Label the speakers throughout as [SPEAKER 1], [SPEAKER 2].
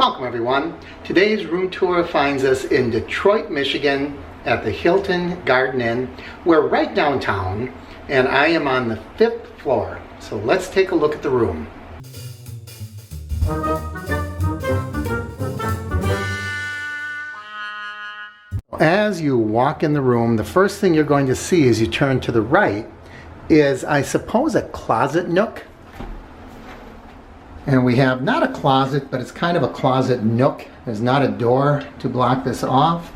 [SPEAKER 1] Welcome everyone. Today's room tour finds us in Detroit, Michigan at the Hilton Garden Inn. We're right downtown and I am on the 5th floor. So let's take a look at the room. As you walk in the room, the first thing you're going to see as you turn to the right is, I suppose, a closet nook. And we have not a closet, but it's kind of a closet nook. There's not a door to block this off.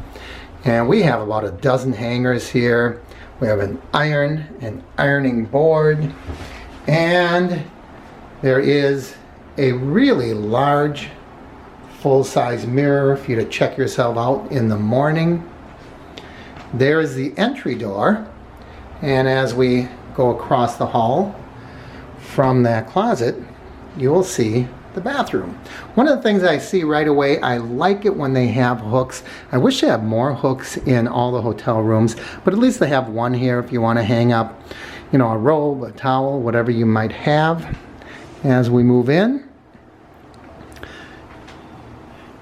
[SPEAKER 1] And we have about a dozen hangers here. We have an ironing board, and there is a really large full-size mirror for you to check yourself out in the morning. There is the entry door, and as we go across the hall from that closet, you will see the bathroom. One of the things I see right away, I like it when they have hooks. I wish they had more hooks in all the hotel rooms, but at least they have one here if you want to hang up, a robe, a towel, whatever you might have. As we move in,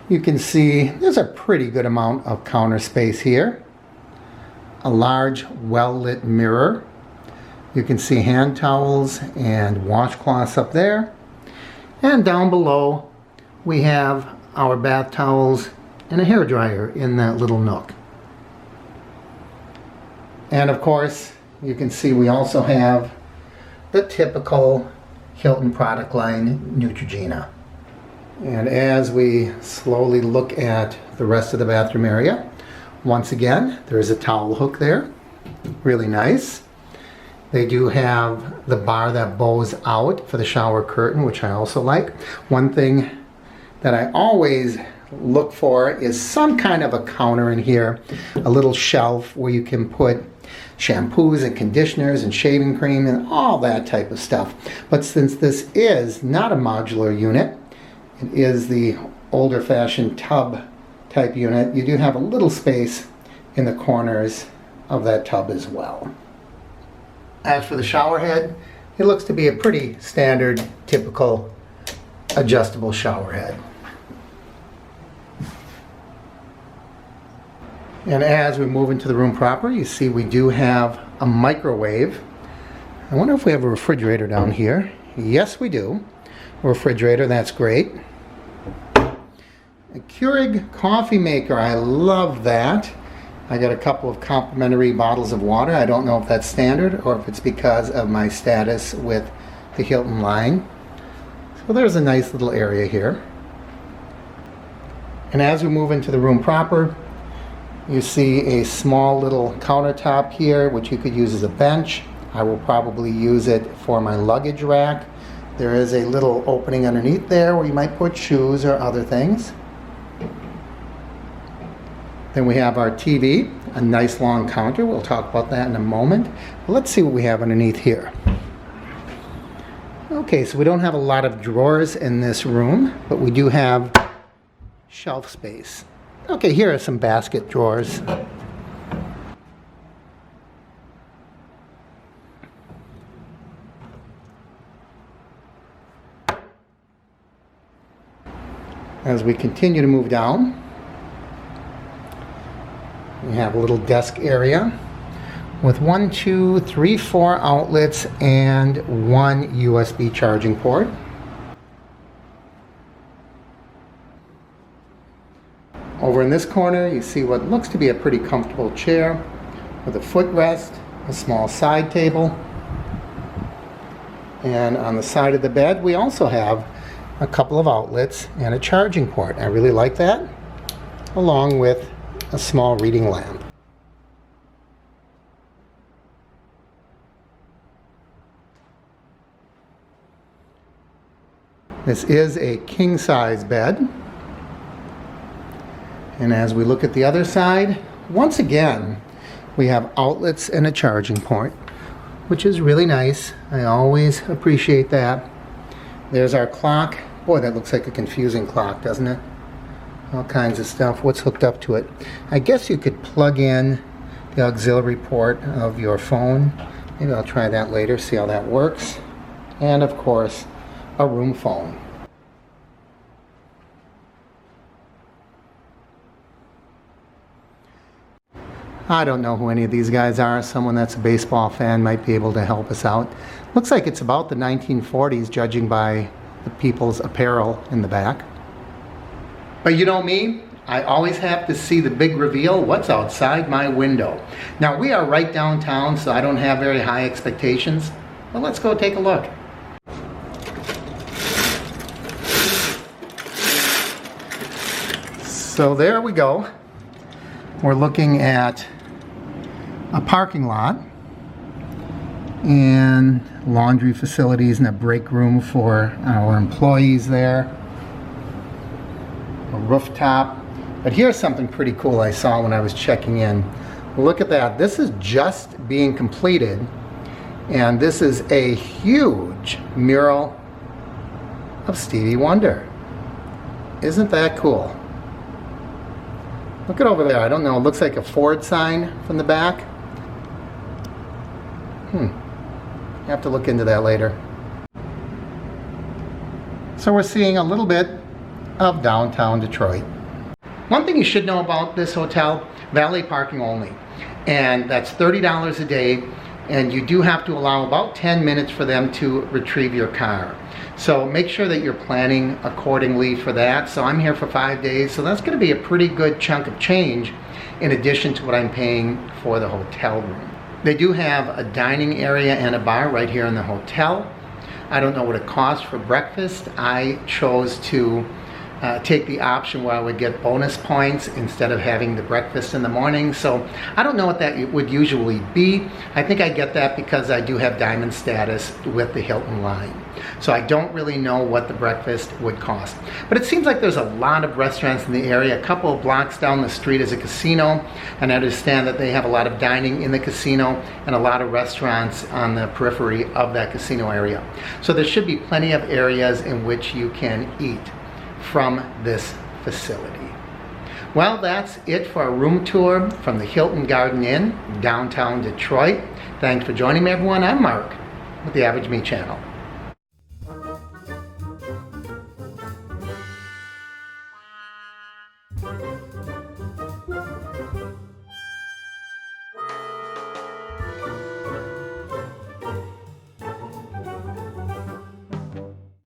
[SPEAKER 1] you can see there's a pretty good amount of counter space here. A large, well-lit mirror. You can see hand towels and washcloths up there. And down below, we have our bath towels and a hairdryer in that little nook. And of course, you can see we also have the typical Hilton product line, Neutrogena. And as we slowly look at the rest of the bathroom area, once again, there is a towel hook there. Really nice. They do have the bar that bows out for the shower curtain, which I also like. One thing that I always look for is some kind of a counter in here, a little shelf where you can put shampoos and conditioners and shaving cream and all that type of stuff. But since this is not a modular unit, it is the older fashioned tub type unit, you do have a little space in the corners of that tub as well. As for the shower head, it looks to be a pretty standard, typical adjustable shower head. And as we move into the room proper, you see we do have a microwave. I wonder if we have a refrigerator down here. Yes, we do. A refrigerator, that's great. A Keurig coffee maker, I love that. I got a couple of complimentary bottles of water. I don't know if that's standard or if it's because of my status with the Hilton line. So there's a nice little area here. And as we move into the room proper, you see a small little countertop here, which you could use as a bench. I will probably use it for my luggage rack. There is a little opening underneath there where you might put shoes or other things. Then we have our TV, a nice long counter. We'll talk about that in a moment. But let's see what we have underneath here. Okay, so we don't have a lot of drawers in this room, but we do have shelf space. Okay, here are some basket drawers. As we continue to move down, we have a little desk area with 1, 2, 3, 4 outlets and 1 USB charging port. Over in this corner, you see what looks to be a pretty comfortable chair with a footrest, a small side table. And on the side of the bed, we also have a couple of outlets and a charging port. I really like that, along with a small reading lamp. This is a king-size bed. And as we look at the other side, once again, we have outlets and a charging port, which is really nice. I always appreciate that. There's our clock. Boy, that looks like a confusing clock, doesn't it? All kinds of stuff. What's hooked up to it? I guess you could plug in the auxiliary port of your phone. Maybe I'll try that later, see how that works. And of course, a room phone. I don't know who any of these guys are. Someone that's a baseball fan might be able to help us out. Looks like it's about the 1940s, judging by the people's apparel in the back. But you know me, I always have to see the big reveal, what's outside my window. Now we are right downtown, so I don't have very high expectations. Well, let's go take a look. So there we go. We're looking at a parking lot and laundry facilities and a break room for our employees there. A rooftop. But here's something pretty cool I saw when I was checking in. Look at that. This is just being completed, and this is a huge mural of Stevie Wonder. Isn't that cool? Look at over there. I don't know. It looks like a Ford sign from the back. I have to look into that later. So we're seeing a little bit of downtown Detroit. One thing you should know about this hotel, valet parking only. And that's $30 a day, and you do have to allow about 10 minutes for them to retrieve your car. So make sure that you're planning accordingly for that. So I'm here for 5 days, so that's going to be a pretty good chunk of change in addition to what I'm paying for the hotel room. They do have a dining area and a bar right here in the hotel. I don't know what it costs for breakfast. I chose to take the option where I would get bonus points instead of having the breakfast in the morning. So I don't know what that would usually be. I think I get that because I do have diamond status with the Hilton line. So I don't really know what the breakfast would cost. But it seems like there's a lot of restaurants in the area. A couple of blocks down the street is a casino, and I understand that they have a lot of dining in the casino and a lot of restaurants on the periphery of that casino area. So there should be plenty of areas in which you can eat from this facility. Well, that's it for a room tour from the Hilton Garden Inn, downtown Detroit. Thanks for joining me, everyone. I'm Mark with the Average Me channel.